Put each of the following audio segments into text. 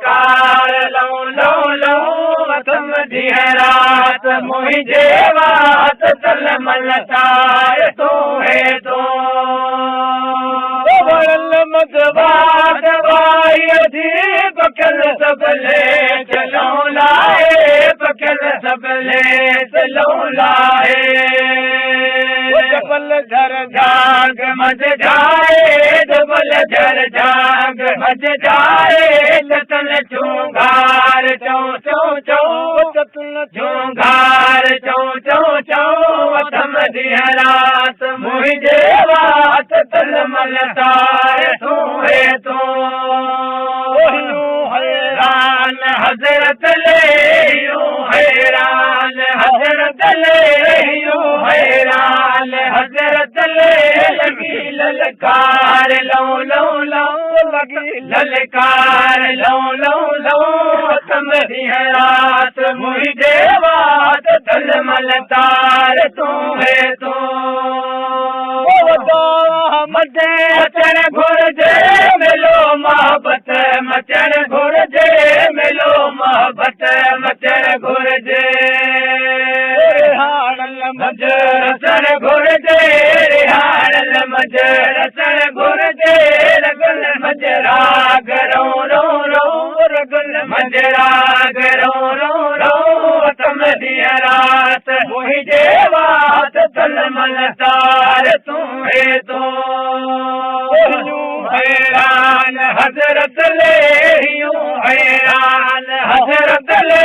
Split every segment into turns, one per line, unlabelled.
ललकार लऊं लऊं लऊं थम रात मुंहिंजे वात तल मलतार तूं है तो मदवाद वाई थी पकल सबले चलऊं लाए पकल सबले चलऊं लाए डबल झर जाग मज जाए डबल झर जाग मज जाए चतन चूंगार चौ चौ चौ चतन चूंगार चौ चौ चौ थम रात मुंहिंजे वात तल मलतार तूं है तो हैरान हज़रत ले यूं हैरान हज़रत ले यूं हैरान हज़रत ले लगी ललकार लऊं लऊं लऊं लगी ललकार लऊं लऊं लऊं थम रात मुंहिंजे वात तल मलतार तूं है तो मचे अचण घुर्जे मिलो मोहब्बत मचण घुर्जे मिलो मोहब्बत मचण घुर्जे रिहाणल मज रचण घुर्जे रिहाणल मज रचण घुर्जे रगल मज राग रो रो रो रगल मज राग रो रो रो थम रात मुंहिंजे वात तल मलतार तूं है तो हैरान हज़रत ले यूं हैरान हज़रत ले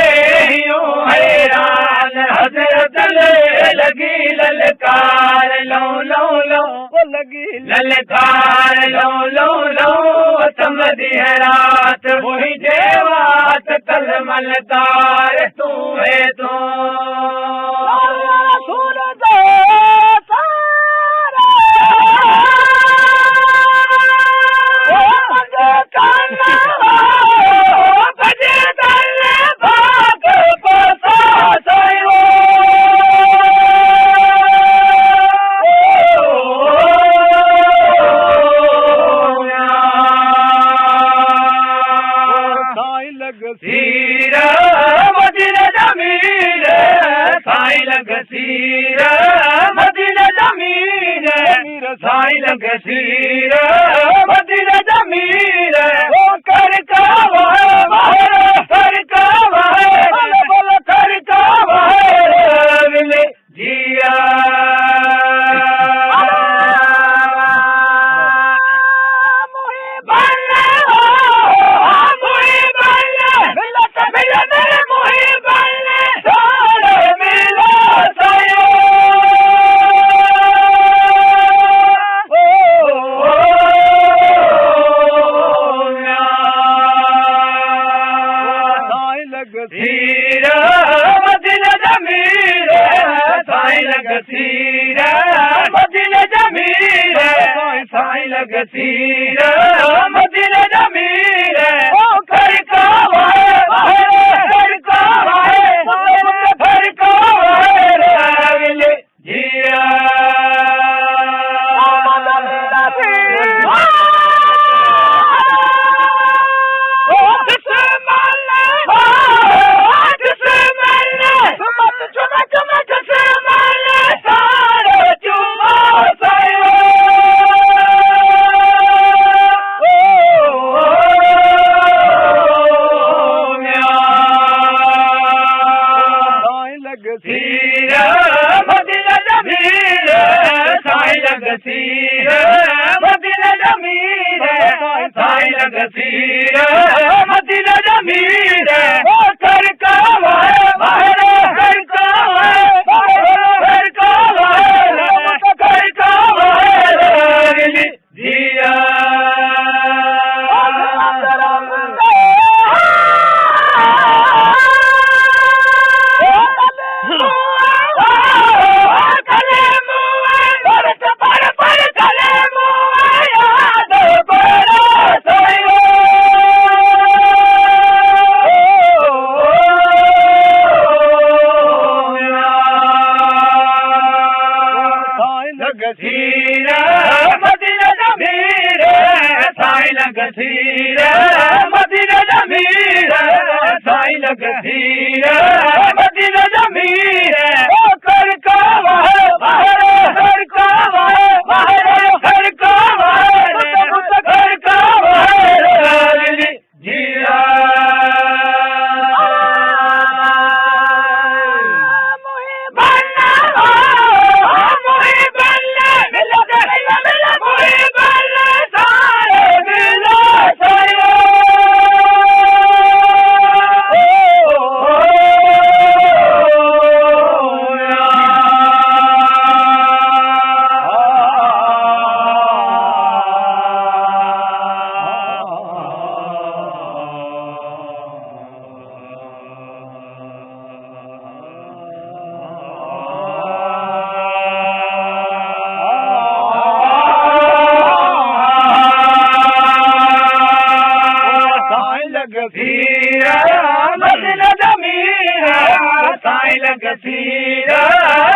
यूं हैरान हज़रत ले लगी ललकार लऊं लऊं लऊं लगी ललकार लऊं लऊं लऊं थम रात मुंहिंजे वात तल मलतार तूं है तो साईं लग सीर मदीन जमीर ओ कर का वाह कर का वाह कर का वाह मिले जिया साईं लग सीर मदीन जमीर ओ कर का कर का कर का मिले जिया सीर मदीना जमीर खड़का वाहे बाहर खड़का वाहे बाहर खड़का वाहे खड़का वाहे जीरा मदीना जमीर साईं लग सीर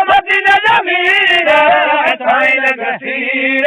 मदीना जमीर साईं लग सीर